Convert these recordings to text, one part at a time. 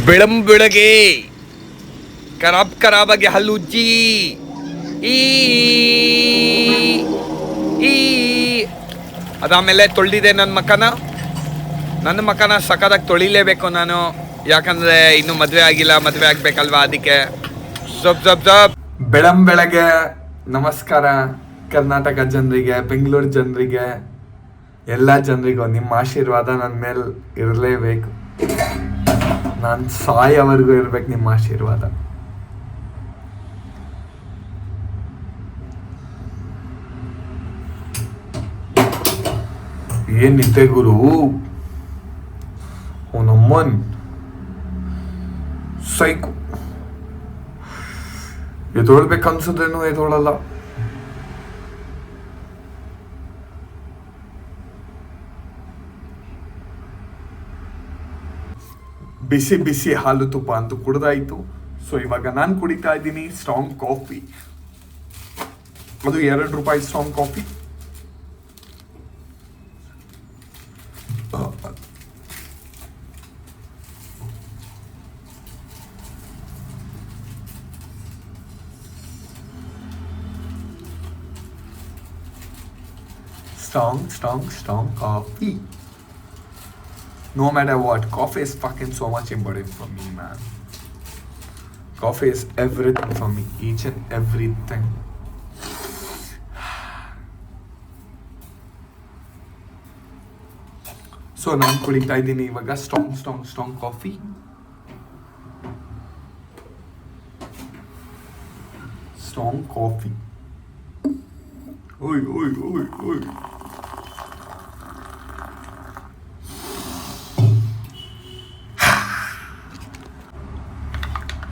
ಬೆಳಗ್ಗೆ ಖರಾಬಾಗಿ ಹಲ್ಲುಜ್ಜಿ ಈ ಈ ಅದಾದಮೇಲೆ ತೊಳೆದಿದೆ ನನ್ನ ಮಕನ ಸಖತ್ತಾಗಿ ತೊಳಿಲೇಬೇಕು ನಾನು, ಯಾಕಂದರೆ ಇನ್ನೂ ಮದುವೆ ಆಗಿಲ್ಲ, ಮದುವೆ ಆಗಬೇಕಲ್ವಾ, ಅದಕ್ಕೆ ಬೆಳಗ್ಗೆ ನಮಸ್ಕಾರ ಕರ್ನಾಟಕ ಜನರಿಗೆ, ಬೆಂಗಳೂರು ಜನರಿಗೆ, ಎಲ್ಲ ಜನರಿಗೂ ನಿಮ್ಮ ಆಶೀರ್ವಾದ ನನ್ನ ಮೇಲೆ ಇರಲೇಬೇಕು. ನಾನು ಸಾಯೋವರೆಗೂ ಇರ್ಬೇಕು ನಿಮ್ಮ ಆಶೀರ್ವಾದ. ಏನ್ ನಿದ್ದೆ ಗುರು, ನಮ್ಮನ್ ಸೈಕು. ಎದೊಳ್ಬೇಕನ್ಸಿದ್ರೇನು ಎದೊಳಲ್ಲ. ಬಿಸಿ ಬಿಸಿ ಹಾಲು ತುಪ್ಪ ಅಂತೂ ಕುಡ್ದಾಯ್ತು. ಸೊ ಇವಾಗ ನಾನು ಕುಡಿತಾ ಇದ್ದೀನಿ ಸ್ಟ್ರಾಂಗ್ ಕಾಫಿ. ಅದು ₹2 strong coffee. Strong coffee. No matter what, coffee is fucking so much important for me, man. Coffee is everything for me, each and everything. So ನಾನು ಕುಡಿತಾ ಇದ್ದೀನಿ ಇವಾಗ ಸ್ಟ್ರಾಂಗ್ ಕಾಫಿ. Strong coffee. ಓಯ್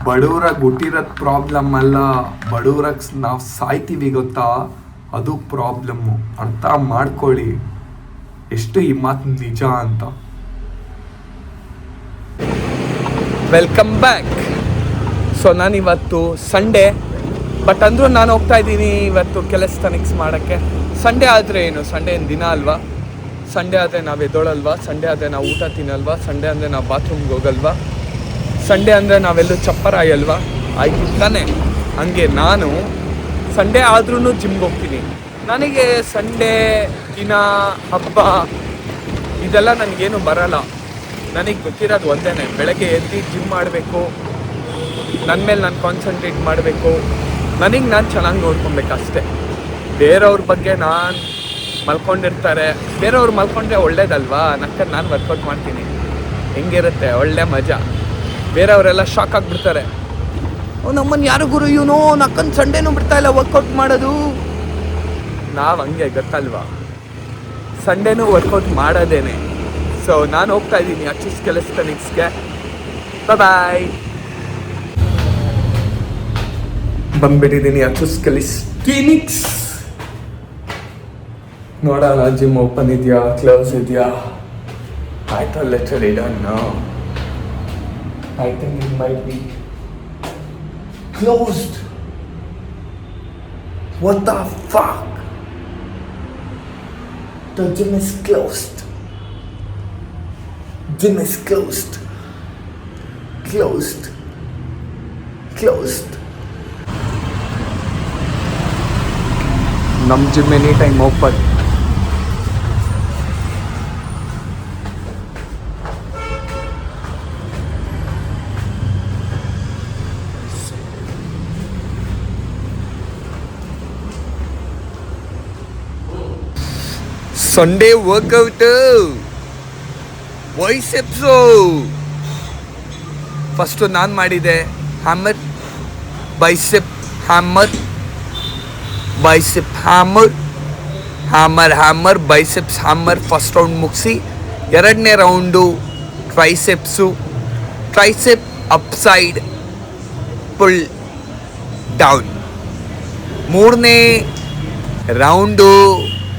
ಬಡವ್ರಾಗ ಹುಟ್ಟಿರೋದು problem ಅಲ್ಲ, ಬಡವ್ರಾಗ ನಾವು ಸಾಯ್ತೀವಿ ಗೊತ್ತಾ, ಅದು ಪ್ರಾಬ್ಲಮ್ಮು. ಅರ್ಥ ಮಾಡ್ಕೊಳ್ಳಿ ಎಷ್ಟು ಈ ಮಾತು ನಿಜ ಅಂತ. Welcome back. ಸೊ ನಾನಿವತ್ತು ಸಂಡೇ, ಬಟ್ ಅಂದರೂ ನಾನು ಹೋಗ್ತಾ ಇದ್ದೀನಿ ಇವತ್ತು ಕೆಲಸ ಮಾಡೋಕ್ಕೆ. ಸಂಡೇ ಆದರೆ ಏನು, ಸಂಡೇ ಏನು ದಿನ ಅಲ್ವಾ? ಸಂಡೇ ಆದರೆ ನಾವು ಎದ್ದೋಳಲ್ವಾ? ಸಂಡೇ ಆದರೆ ನಾವು ಊಟ ತಿನ್ನಲ್ವಾ? ಸಂಡೇ ಅಂದರೆ ನಾವು ಬಾತ್ರೂಮ್ಗೆ ಹೋಗಲ್ವಾ? ಸಂಡೇ ಅಂದರೆ ನಾವೆಲ್ಲೂ ಚಪ್ಪರಾಯಲ್ವಾ? ಆಯ್ತು ತಾನೆ. ಹಂಗೆ ನಾನು ಸಂಡೇ ಆದ್ರೂ ಜಿಮ್ಗೆ ಹೋಗ್ತೀನಿ. ನನಗೆ ಸಂಡೇ ದಿನ, ಹಬ್ಬ ಇದೆಲ್ಲ ನನಗೇನು ಬರಲ್ಲ. ನನಗೆ ಗೊತ್ತಿರೋದು ಒಂದೇ, ಬೆಳಗ್ಗೆ ಎದ್ದು ಜಿಮ್ ಮಾಡಬೇಕು, ನನ್ನ ಮೇಲೆ ನಾನು ಕಾನ್ಸಂಟ್ರೇಟ್ ಮಾಡಬೇಕು, ನನಗೆ ನಾನು ಚೆನ್ನಾಗಿ ನೋಡ್ಕೊಬೇಕಷ್ಟೆ. ಬೇರೆಯವ್ರ ಬಗ್ಗೆ ನಾನು ಮಲ್ಕೊಂಡಿರ್ತಾರೆ, ಬೇರೆಯವ್ರು ಮಲ್ಕೊಂಡ್ರೆ ಒಳ್ಳೇದಲ್ವಾ? ನಾನು ವರ್ಕೌಟ್ ಮಾಡ್ತೀನಿ, ಹೆಂಗಿರುತ್ತೆ ಒಳ್ಳೆ ಮಜಾ. ಬೇರೆಯವರೆಲ್ಲ ಶಾಕ್ ಆಗಿಬಿಡ್ತಾರೆ, ನಮ್ಮನ್ನು ಯಾರು ಗುರು ಇವನು ನಕ್ಕನ್ ಸಂಡೇನೂ ಬಿಡ್ತಾ ಇಲ್ಲ ವರ್ಕೌಟ್ ಮಾಡೋದು. ನಾವು ಹಂಗೆ ಗೊತ್ತಲ್ವಾ, ಸಂಡೇನೂ ವರ್ಕೌಟ್ ಮಾಡೋದೇನೆ. ಸೊ ನಾನು ಹೋಗ್ತಾ ಇದ್ದೀನಿ ಅಚ್ಚುಸ್ ಕೆಲಸಕ್ಕೆ. ಬಾಯ್. ಬಂದ್ಬಿಟ್ಟಿದ್ದೀನಿ ಅಚ್ಚುಸ್ ಕ್ಲಿನಿಕ್ಸ್. ನೋಡೋಣ ಜಿಮ್ ಓಪನ್ ಇದೆಯಾ ಕ್ಲೋಸ್ ಇದೆಯಾ. ಆಯ್ತು, let's done now. I think it might be closed. What the fuck? The gym is closed. Gym is closed. Closed. Nam gym anytime open. Sunday workout, biceps. First ನಾನು ಮಾಡಿದೆ hammer, bicep hammer, bicep hammer, biceps hammer. First round ಮುಗಿಸಿ ಎರಡನೇ round triceps, tricep upside pull down. ಮೂರನೇ round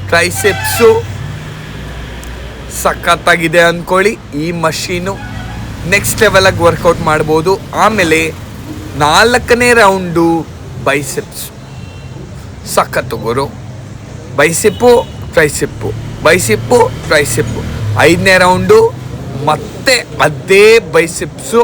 triceps. ಸಖತ್ತಾಗಿದೆ ಅಂದ್ಕೊಳ್ಳಿ ಈ machine, next ಲೆವೆಲಾಗಿ workout ಮಾಡ್ಬೋದು. ಆಮೇಲೆ 4ನೇ ರೌಂಡು ಬೈಸೆಪ್ಸ್. ಸಖತ್ತು ಗುರು. ಬೈಸೆಪ್ಪು ಟ್ರೈಸೆಪ್ಪು, 5ನೇ ರೌಂಡು ಮತ್ತೆ ಅದೇ ಬೈಸೆಪ್ಸು